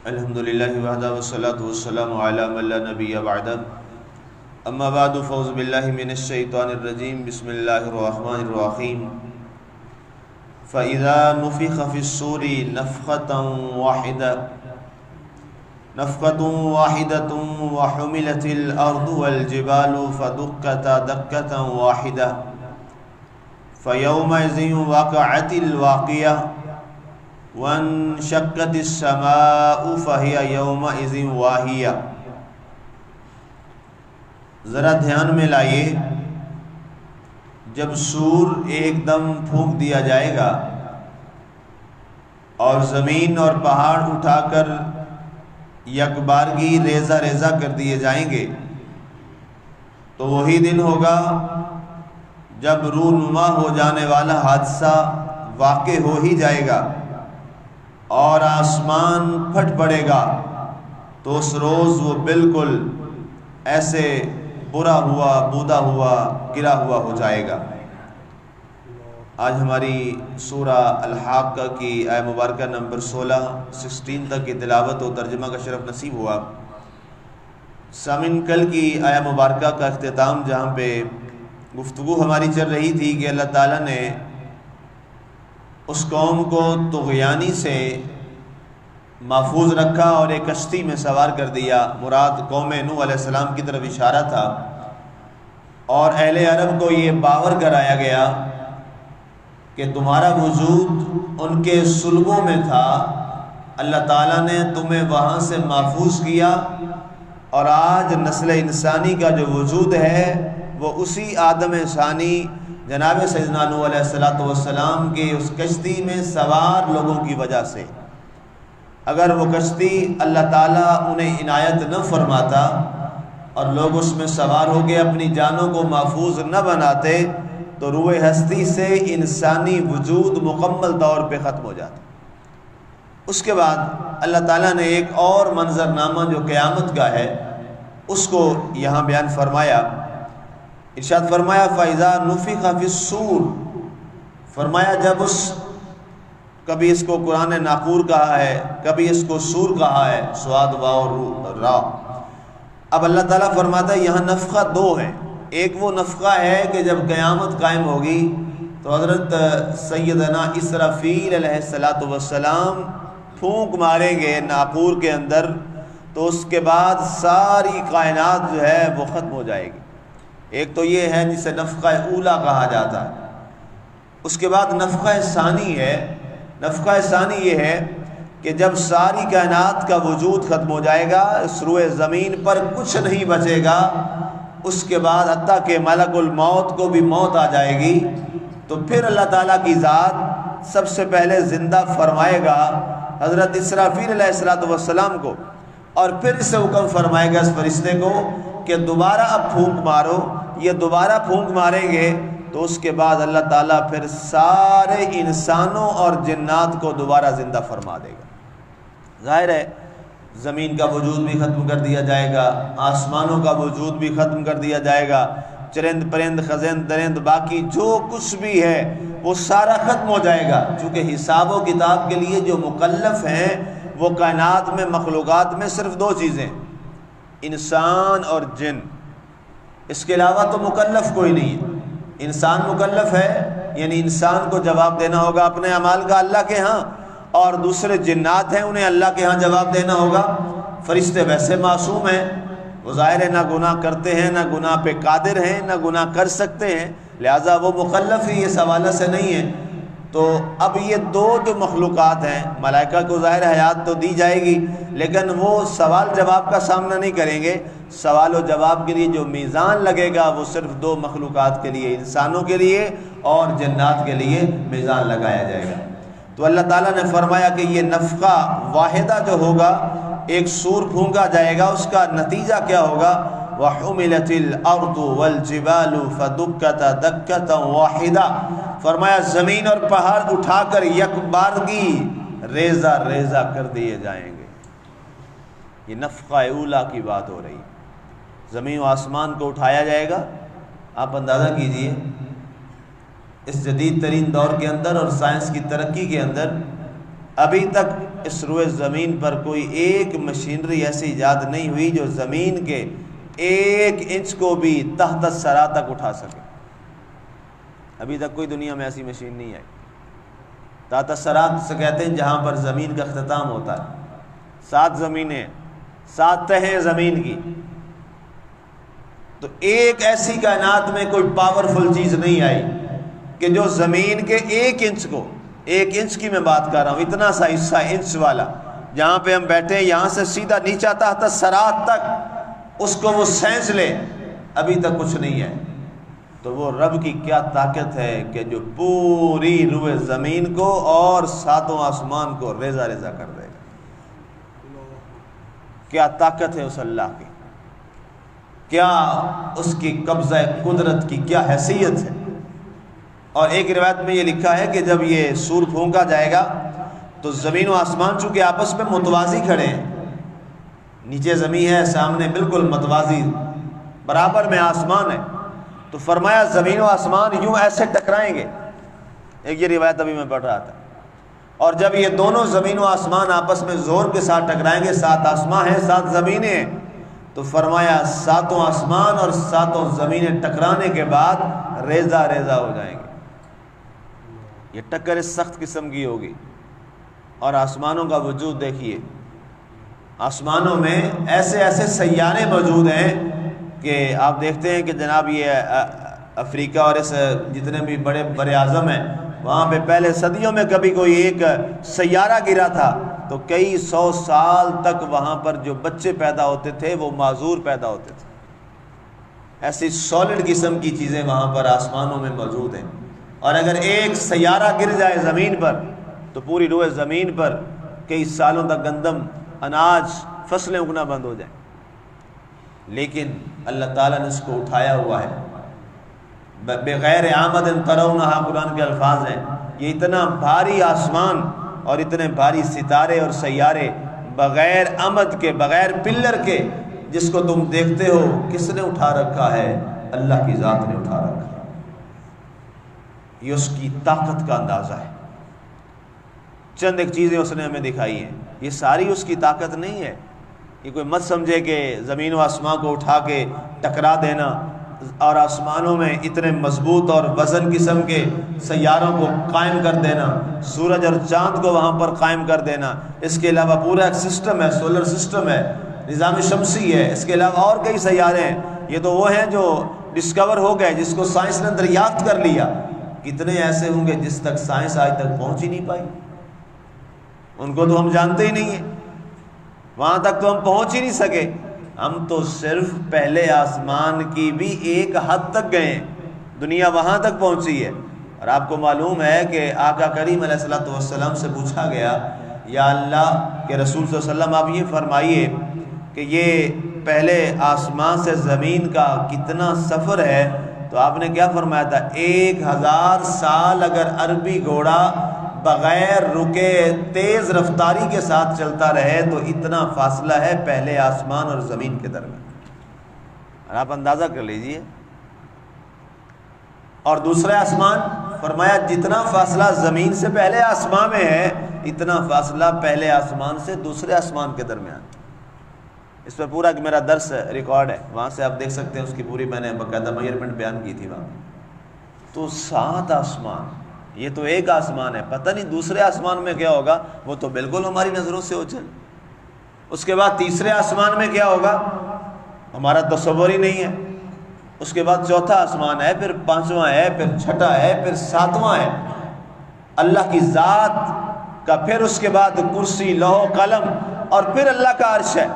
الحمدللہ وحدہ والصلاة والسلام علی من لا نبی بعدہ اما بعد فاعوذ باللہ من الشیطان الرجیم بسم اللہ الرحمن الرحیم فَإِذَا نُفِخَ فِي الصُّورِ نَفْخَةً وَاحِدَةٌ وَحُمِلَتِ الْأَرْضُ وَالْجِبَالُ فَدُكَّتَا دَكَّةً وَاحِدَةً فَيَوْمَئِذٍ وَقَعَتِ الْوَاقِعَةُ وَانشَقَّتِ السَّمَاءُ فَهِيَ يَوْمَئِذٍ وَاهِيَةٌ۔ ذرا دھیان میں لائیے، جب سور ایک دم پھونک دیا جائے گا اور زمین اور پہاڑ اٹھا کر یکبارگی ریزہ ریزہ کر دیے جائیں گے، تو وہی دن ہوگا جب رونما ہو جانے والا حادثہ واقع ہو ہی جائے گا اور آسمان پھٹ پڑے گا، تو اس روز وہ بالکل ایسے برا ہوا، بودا ہوا، گرا ہوا ہو جائے گا۔ آج ہماری سورہ الحاقہ کی آیہ مبارکہ نمبر 16 تک کی تلاوت و ترجمہ کا شرف نصیب ہوا۔ سامعین، کل کی آیہ مبارکہ کا اختتام جہاں پہ گفتگو ہماری چل رہی تھی کہ اللہ تعالیٰ نے اس قوم کو طغیانی سے محفوظ رکھا اور ایک کشتی میں سوار کر دیا، مراد قوم نوح علیہ السلام کی طرف اشارہ تھا، اور اہل عرب کو یہ باور کرایا گیا کہ تمہارا وجود ان کے صلبوں میں تھا، اللہ تعالیٰ نے تمہیں وہاں سے محفوظ کیا، اور آج نسل انسانی کا جو وجود ہے وہ اسی آدم ثانی جناب سیدنا نوح علیہ السلام کے اس کشتی میں سوار لوگوں کی وجہ سے۔ اگر وہ کشتی اللہ تعالیٰ انہیں عنایت نہ فرماتا اور لوگ اس میں سوار ہو کے اپنی جانوں کو محفوظ نہ بناتے تو روح ہستی سے انسانی وجود مکمل طور پہ ختم ہو جاتا۔ اس کے بعد اللہ تعالیٰ نے ایک اور منظرنامہ جو قیامت کا ہے اس کو یہاں بیان فرمایا، ارشاد فرمایا فَإِذَا نُفِخَ فِي الصُّورِ، فرمایا جب کبھی اس کو قرآن ناقور کہا ہے، کبھی اس کو سور کہا ہے، سواد واو را۔ اب اللہ تعالیٰ فرماتا ہے یہاں نفخہ دو ہے، ایک وہ نفخہ ہے کہ جب قیامت قائم ہوگی تو حضرت سیدنا اسرافیل علیہ السلام پھونک ماریں گے ناقور کے اندر، تو اس کے بعد ساری کائنات جو ہے وہ ختم ہو جائے گی۔ ایک تو یہ ہے جسے نفخہ اولا کہا جاتا ہے۔ اس کے بعد نفخہ ثانی ہے۔ نفخہ ثانی یہ ہے کہ جب ساری کائنات کا وجود ختم ہو جائے گا، اس روئے زمین پر کچھ نہیں بچے گا، اس کے بعد حتیٰ کہ ملک الموت کو بھی موت آ جائے گی، تو پھر اللہ تعالیٰ کی ذات سب سے پہلے زندہ فرمائے گا حضرت اسرافیل علیہ السلام کو، اور پھر اسے حکم فرمائے گا اس فرشتے کو کہ دوبارہ اب پھونک مارو۔ یہ دوبارہ پھونک ماریں گے تو اس کے بعد اللہ تعالیٰ پھر سارے انسانوں اور جنات کو دوبارہ زندہ فرما دے گا۔ ظاہر ہے زمین کا وجود بھی ختم کر دیا جائے گا، آسمانوں کا وجود بھی ختم کر دیا جائے گا، چرند پرند خزند درند باقی جو کچھ بھی ہے وہ سارا ختم ہو جائے گا، چونکہ حساب و کتاب کے لیے جو مکلف ہیں وہ کائنات میں مخلوقات میں صرف دو چیزیں، انسان اور جن، اس کے علاوہ تو مکلف کوئی نہیں ہے۔ انسان مکلف ہے، یعنی انسان کو جواب دینا ہوگا اپنے اعمال کا اللہ کے ہاں، اور دوسرے جنات ہیں انہیں اللہ کے ہاں جواب دینا ہوگا۔ فرشتے ویسے معصوم ہیں، وہ ظاہر ہے نہ گناہ کرتے ہیں، نہ گناہ پہ قادر ہیں، نہ گناہ کر سکتے ہیں، لہٰذا وہ مکلف ہی اس حوالے سے نہیں ہیں۔ تو اب یہ دو جو مخلوقات ہیں، ملائکہ کو ظاہر حیات تو دی جائے گی لیکن وہ سوال جواب کا سامنا نہیں کریں گے۔ سوال و جواب کے لیے جو میزان لگے گا وہ صرف دو مخلوقات کے لیے، انسانوں کے لیے اور جنات کے لیے میزان لگایا جائے گا۔ تو اللہ تعالیٰ نے فرمایا کہ یہ نفخہ واحدہ جو ہوگا، ایک سور پھونکا جائے گا، اس کا نتیجہ کیا ہوگا؟ وَحُمِلَتِ الْأَرْضُ وَالْجِبَالُ فَدُكَّتَا دَكَّةً وَاحِدَةً، فرمایا زمین اور پہاڑ اٹھا کر یکبارگی ریزہ ریزہ کر دیے جائیں گے۔ یہ نفخہ اولا کی بات ہو رہی ہے، زمین و آسمان کو اٹھایا جائے گا۔ آپ اندازہ کیجئے اس جدید ترین دور کے اندر اور سائنس کی ترقی کے اندر ابھی تک اس روئے زمین پر کوئی ایک مشینری ایسی ایجاد نہیں ہوئی جو زمین کے 1 انچ کو بھی تحت الثری تک اٹھا سکے. ابھی تک کوئی دنیا میں ایسی مشین نہیں آئی. تحت الثری سے کہتے ہیں جہاں پر زمین کا اختتام ہوتا ہے. 7 زمینیں، 7 تہیں زمین کی. تو ایک ایسی کائنات میں کوئی پاورفل چیز نہیں آئی کہ جو زمین کے 1 انچ کو، 1 انچ کی میں بات کر رہا ہوں، اتنا سا حصہ انچ والا جہاں پہ ہم بیٹھے ہیں یہاں سے سیدھا نیچا تحت الثری تک اس کو وہ سینچ لے. ابھی تک کچھ نہیں ہے. تو وہ رب کی کیا طاقت ہے کہ جو پوری روئے زمین کو اور 7 آسمان کو ریزہ ریزہ کر دے گا. کیا طاقت ہے اس اللہ کی، کیا اس کی قبضہ قدرت کی کیا حیثیت ہے. اور ایک روایت میں یہ لکھا ہے کہ جب یہ سور پھونکا جائے گا تو زمین و آسمان چونکہ آپس میں متوازی کھڑے ہیں، نیچے زمین ہے، سامنے بالکل متوازی برابر میں آسمان ہے، تو فرمایا زمین و آسمان یوں ایسے ٹکرائیں گے. ایک یہ روایت ابھی میں پڑھ رہا تھا. اور جب یہ دونوں زمین و آسمان آپس میں زور کے ساتھ ٹکرائیں گے، 7 آسمان ہیں 7 زمینیں ہیں، تو فرمایا 7 آسمان اور 7 زمینیں ٹکرانے کے بعد ریزہ ریزہ ہو جائیں گے. یہ ٹکر اس سخت قسم کی ہوگی. اور آسمانوں کا وجود دیکھیے، آسمانوں میں ایسے ایسے سیارے موجود ہیں کہ آپ دیکھتے ہیں کہ جناب یہ افریقہ اور اس جتنے بھی بڑے بر اعظم ہیں وہاں پہ پہلے صدیوں میں کبھی کوئی ایک سیارہ گرا تھا تو کئی 100 سال تک وہاں پر جو بچے پیدا ہوتے تھے وہ معذور پیدا ہوتے تھے. ایسی سالڈ قسم کی چیزیں وہاں پر آسمانوں میں موجود ہیں. اور اگر ایک سیارہ گر جائے زمین پر تو پوری روئے زمین پر کئی سالوں تک گندم، اناج، فصلیں اگنا بند ہو جائیں. لیکن اللہ تعالیٰ نے اس کو اٹھایا ہوا ہے. بغیر آمد ترونہا قرآن کے الفاظ ہیں. یہ اتنا بھاری آسمان اور اتنے بھاری ستارے اور سیارے بغیر آمد کے، بغیر پلر کے، جس کو تم دیکھتے ہو کس نے اٹھا رکھا ہے؟ اللہ کی ذات نے اٹھا رکھا ہے. یہ اس کی طاقت کا اندازہ ہے. چند ایک چیزیں اس نے ہمیں دکھائی ہیں، یہ ساری اس کی طاقت نہیں ہے. یہ کوئی مت سمجھے کہ زمین و آسمان کو اٹھا کے ٹکرا دینا اور آسمانوں میں اتنے مضبوط اور وزن قسم کے سیاروں کو قائم کر دینا، سورج اور چاند کو وہاں پر قائم کر دینا، اس کے علاوہ پورا ایک سسٹم ہے، سولر سسٹم ہے، نظام شمسی ہے، اس کے علاوہ اور کئی سیارے ہیں. یہ تو وہ ہیں جو ڈسکور ہو گئے، جس کو سائنس نے دریافت کر لیا. کتنے ایسے ہوں گے جس تک سائنس آج تک پہنچ ہی نہیں پائی، ان کو تو ہم جانتے ہی نہیں ہیں، وہاں تک تو ہم پہنچ ہی نہیں سکے. ہم تو صرف پہلے آسمان کی بھی ایک حد تک گئے ہیں، دنیا وہاں تک پہنچی ہے. اور آپ کو معلوم ہے کہ آقا کریم علیہ السلام سے پوچھا گیا، یا اللہ کے رسول صلی اللہ علیہ وسلم آپ یہ فرمائیے کہ یہ پہلے آسمان سے زمین کا کتنا سفر ہے؟ تو آپ نے کیا فرمایا تھا؟ 1000 سال اگر عربی گھوڑا بغیر رکے تیز رفتاری کے ساتھ چلتا رہے تو اتنا فاصلہ ہے پہلے آسمان اور زمین کے درمیان. اور آپ اندازہ کر لیجئے. اور دوسرا آسمان، فرمایا جتنا فاصلہ زمین سے پہلے آسمان میں ہے اتنا فاصلہ پہلے آسمان سے دوسرے آسمان کے درمیان. اس پر پورا میرا درس ریکارڈ ہے، وہاں سے آپ دیکھ سکتے ہیں. اس کی پوری میں نے باقاعدہ میجرمنٹ بیان کی تھی وہاں. تو 7 آسمان، یہ تو ایک آسمان ہے، پتہ نہیں دوسرے آسمان میں کیا ہوگا، وہ تو بالکل ہماری نظروں سے اوجھل. اس کے بعد تیسرے آسمان میں کیا ہوگا ہمارا تصور ہی نہیں ہے. اس کے بعد چوتھا آسمان ہے، پھر 5واں ہے، پھر 6واں ہے، پھر 7واں ہے اللہ کی ذات کا. پھر اس کے بعد کرسی، لوح قلم، اور پھر اللہ کا عرش ہے.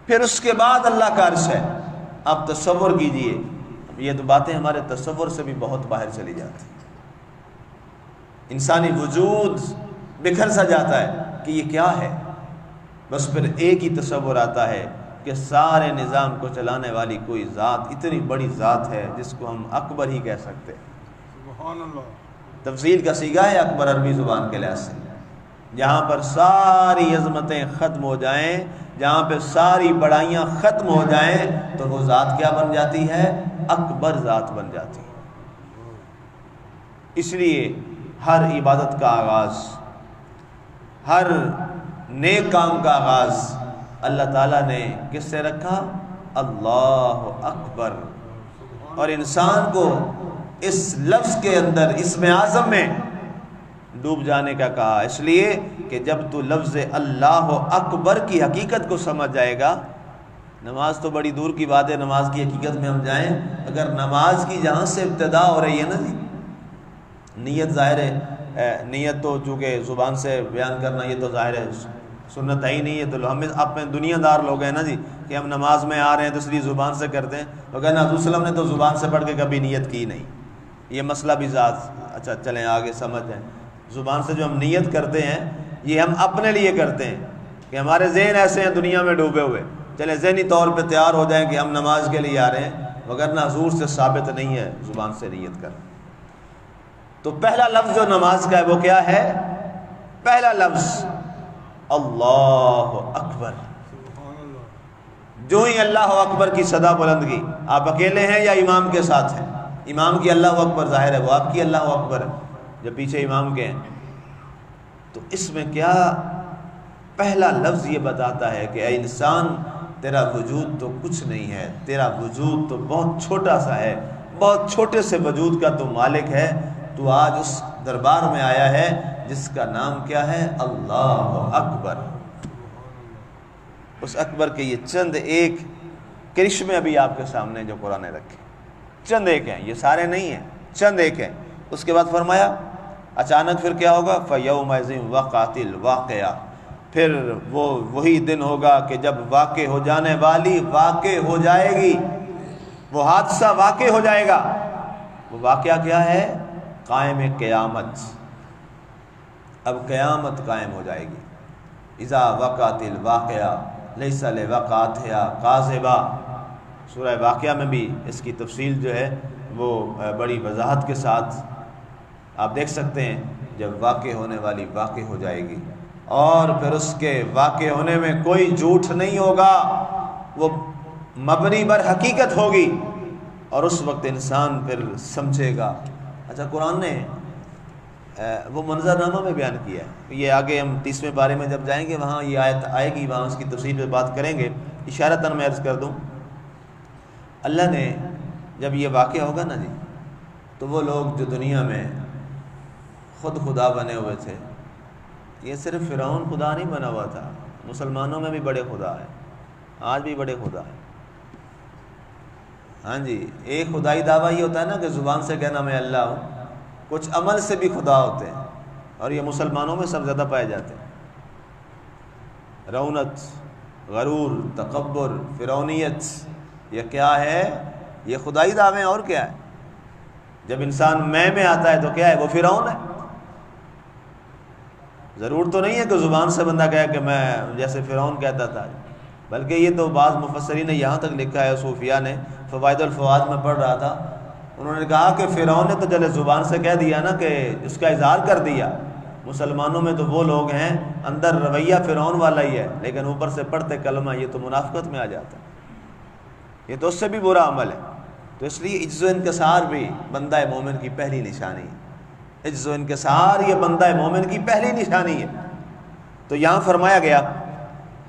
پھر اس کے بعد اللہ کا عرش ہے. آپ تصور کیجئے، یہ تو باتیں ہمارے تصور سے بھی بہت باہر چلی جاتی ہیں. انسانی وجود بکھر سا جاتا ہے کہ یہ کیا ہے. بس پھر ایک ہی تصور آتا ہے کہ سارے نظام کو چلانے والی کوئی ذات، اتنی بڑی ذات ہے جس کو ہم اکبر ہی کہہ سکتے ہیں. سبحان اللہ. تفضیل کا صیغہ ہے اکبر عربی زبان کے لحاظ سے. جہاں پر ساری عظمتیں ختم ہو جائیں، جہاں پہ ساری بڑائیاں ختم ہو جائیں تو وہ ذات کیا بن جاتی ہے؟ اکبر ذات بن جاتی ہے. اس لیے ہر عبادت کا آغاز ہر نیک کام کا آغاز اللہ تعالیٰ نے کس سے رکھا؟ اللہ اکبر. اور انسان کو اس لفظ کے اندر اسم اعظم میں ڈوب جانے کا کہا، اس لیے کہ جب تو لفظ اللہ اکبر کی حقیقت کو سمجھ جائے گا، نماز تو بڑی دور کی بات ہے نماز کی حقیقت میں ہم جائیں، اگر نماز کی جہاں سے ابتدا ہو رہی ہے نا جی، نیت ظاہر ہے، نیت تو چونکہ زبان سے بیان کرنا یہ تو ظاہر ہے سنت ہے ہی نہیں ہے، تو ہم اپنے دنیا دار لوگ ہیں نا جی کہ ہم نماز میں آ رہے ہیں تو اس لیے زبان سے کرتے ہیں، وغیرہ حضور صلی اللہ علیہ وسلم نے تو زبان سے پڑھ کے کبھی نیت کی نہیں. یہ مسئلہ بھی ذات اچھا چلیں آگے سمجھیں. زبان سے جو ہم نیت کرتے ہیں یہ ہم اپنے لیے کرتے ہیں کہ ہمارے ذہن ایسے ہیں دنیا میں ڈوبے ہوئے، چلیں ذہنی طور پہ تیار ہو جائیں کہ ہم نماز کے لیے آ رہے ہیں، وگرنہ حضور سے ثابت نہیں ہے زبان سے نیت کر. تو پہلا لفظ جو نماز کا ہے وہ کیا ہے؟ پہلا لفظ اللہ اکبر. جو ہی اللہ اکبر کی صدا بلند کی، آپ اکیلے ہیں یا امام کے ساتھ ہیں؟ امام کی اللہ اکبر ظاہر ہے، وہ آپ کی اللہ اکبر ہے جب پیچھے امام کے ہیں. تو اس میں کیا پہلا لفظ یہ بتاتا ہے کہ اے انسان تیرا وجود تو کچھ نہیں ہے، تیرا وجود تو بہت چھوٹا سا ہے، بہت چھوٹے سے وجود کا تو مالک ہے. تو آج اس دربار میں آیا ہے جس کا نام کیا ہے؟ اللہ اکبر. اس اکبر کے یہ چند ایک کرشمے ابھی آپ کے سامنے جو قرآن نے رکھے، چند ایک ہیں، یہ سارے نہیں ہیں، چند ایک ہیں. اس کے بعد فرمایا اچانک پھر کیا ہوگا؟ فَيَوْمَئِذٍ وَقَعَتِ الْوَاقِعَةُ. پھر وہی دن ہوگا کہ جب واقع ہو جانے والی واقع ہو جائے گی، وہ حادثہ واقع ہو جائے گا. وہ واقعہ کیا ہے؟ قائم قیامت. اب قیامت قائم ہو جائے گی. اذا وقعت الواقعہ لیس لوقعتها کاذبہ. سورہ واقعہ میں بھی اس کی تفصیل جو ہے وہ بڑی وضاحت کے ساتھ آپ دیکھ سکتے ہیں. جب واقع ہونے والی واقع ہو جائے گی اور پھر اس کے واقع ہونے میں کوئی جھوٹ نہیں ہوگا، وہ مبنی بر حقیقت ہوگی، اور اس وقت انسان پھر سمجھے گا. اچھا قرآن نے وہ منظرنامہ میں بیان کیا ہے، یہ آگے ہم 30ویں بارے میں جب جائیں گے وہاں یہ آیت آئے گی، وہاں اس کی تفصیل پہ بات کریں گے. اشارتاً میں عرض کر دوں، اللہ نے جب یہ واقعہ ہوگا نا جی، تو وہ لوگ جو دنیا میں خود خدا بنے ہوئے تھے، یہ صرف فرعون خدا نہیں بنا ہوا تھا، مسلمانوں میں بھی بڑے خدا ہیں، آج بھی بڑے خدا ہیں. ہاں جی، ایک خدائی دعویٰ یہ ہوتا ہے نا کہ زبان سے کہنا میں اللہ ہوں، کچھ عمل سے بھی خدا ہوتے ہیں، اور یہ مسلمانوں میں سب زیادہ پائے جاتے ہیں. رونت، غرور، تکبر، فرعونیت، یہ کیا ہے؟ یہ خدائی دعوے اور کیا ہے؟ جب انسان میں آتا ہے تو کیا ہے؟ وہ فرعون ہے. ضرور تو نہیں ہے کہ زبان سے بندہ کہے کہ میں جیسے فرعون کہتا تھا، بلکہ یہ تو بعض مفسرین نے یہاں تک لکھا ہے، صوفیاء نے، فوائد الفوائد میں پڑھ رہا تھا، انہوں نے کہا کہ فرعون نے تو چلے زبان سے کہہ دیا نا کہ اس کا اظہار کر دیا، مسلمانوں میں تو وہ لوگ ہیں اندر رویہ فرعون والا ہی ہے لیکن اوپر سے پڑھتے کلمہ، یہ تو منافقت میں آ جاتا ہے، یہ تو اس سے بھی برا عمل ہے. تو اس لیے عجز و انکسار بھی بندہ مومن کی پہلی نشانی ہے. عجز و انکسار یہ بندہ مومن کی پہلی نشانی ہے. تو یہاں فرمایا گیا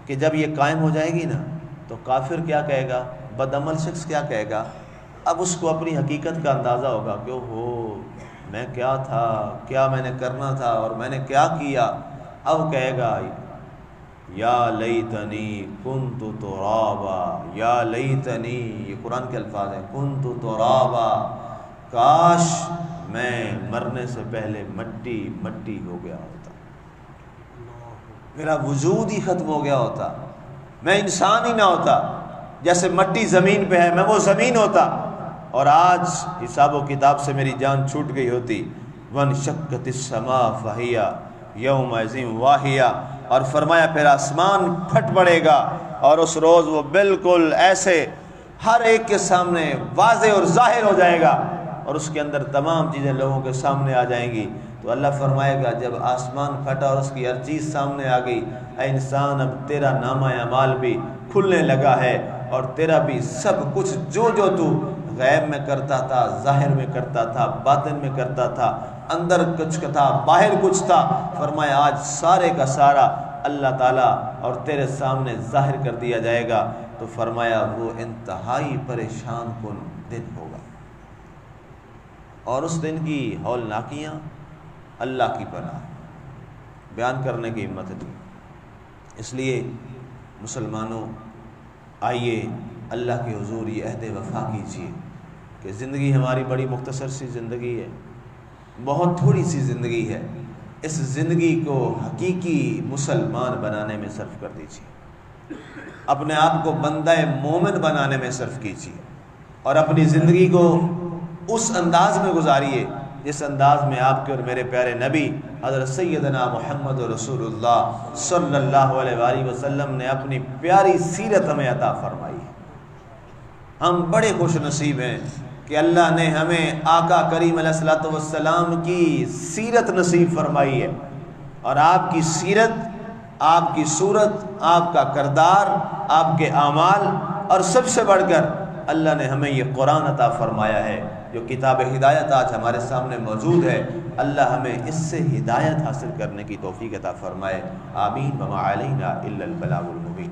کہ جب یہ قائم ہو جائے گی نا تو کافر کیا کہے گا، بدعمل شخص کیا کہے گا؟ اب اس کو اپنی حقیقت کا اندازہ ہوگا کہ اوہ میں کیا تھا، کیا میں نے کرنا تھا اور میں نے کیا کیا. اب کہے گا یا لیتنی کنت ترابا، یا لیتنی، یہ قرآن کے الفاظ ہیں، کنت ترابا، کاش میں مرنے سے پہلے مٹی مٹی ہو گیا ہوتا، میرا وجود ہی ختم ہو گیا ہوتا، میں انسان ہی نہ ہوتا، جیسے مٹی زمین پہ ہے میں وہ زمین ہوتا، اور آج حساب و کتاب سے میری جان چھوٹ گئی ہوتی. وانشقت السماء فہی یومئذ واہیہ. اور فرمایا پھر آسمان پھٹ پڑے گا اور اس روز وہ بالکل ایسے ہر ایک کے سامنے واضح اور ظاہر ہو جائے گا اور اس کے اندر تمام چیزیں لوگوں کے سامنے آ جائیں گی. تو اللہ فرمائے گا جب آسمان پھٹا اور اس کی ہر چیز سامنے آ گئی، اے انسان اب تیرا نامہ اعمال بھی کھلنے لگا ہے اور تیرا بھی سب کچھ جو تو غیب میں کرتا تھا، ظاہر میں کرتا تھا، باطن میں کرتا تھا، اندر کچھ تھا باہر کچھ تھا، فرمایا آج سارے کا سارا اللہ تعالیٰ اور تیرے سامنے ظاہر کر دیا جائے گا۔ تو فرمایا وہ انتہائی پریشان کن دن ہوگا، اور اس دن کی ہولناکیاں اللہ کی پناہ بیان کرنے کی ہمت نہیں۔ اس لیے مسلمانوں، آئیے اللہ کے حضور یہ عہد وفا کیجیے کہ زندگی ہماری بڑی مختصر سی زندگی ہے، بہت تھوڑی سی زندگی ہے، اس زندگی کو حقیقی مسلمان بنانے میں صرف کر دیجیے، اپنے آپ کو بندہ مومن بنانے میں صرف کیجیے، اور اپنی زندگی کو اس انداز میں گزاریے جس انداز میں آپ کے اور میرے پیارے نبی حضرت سیدنا محمد رسول اللہ صلی اللہ علیہ وآلہ وسلم نے اپنی پیاری سیرت ہمیں عطا فرمائی ہے۔ ہم بڑے خوش نصیب ہیں کہ اللہ نے ہمیں آقا کریم علیہ الصلوۃ والسلام کی سیرت نصیب فرمائی ہے، اور آپ کی سیرت، آپ کی صورت، آپ کا کردار، آپ کے اعمال، اور سب سے بڑھ کر اللہ نے ہمیں یہ قرآن عطا فرمایا ہے جو کتاب ہدایت آج ہمارے سامنے موجود ہے۔ اللہ ہمیں اس سے ہدایت حاصل کرنے کی توفیق عطا فرمائے، آمین۔ وما علینا الا البلاغ المبین۔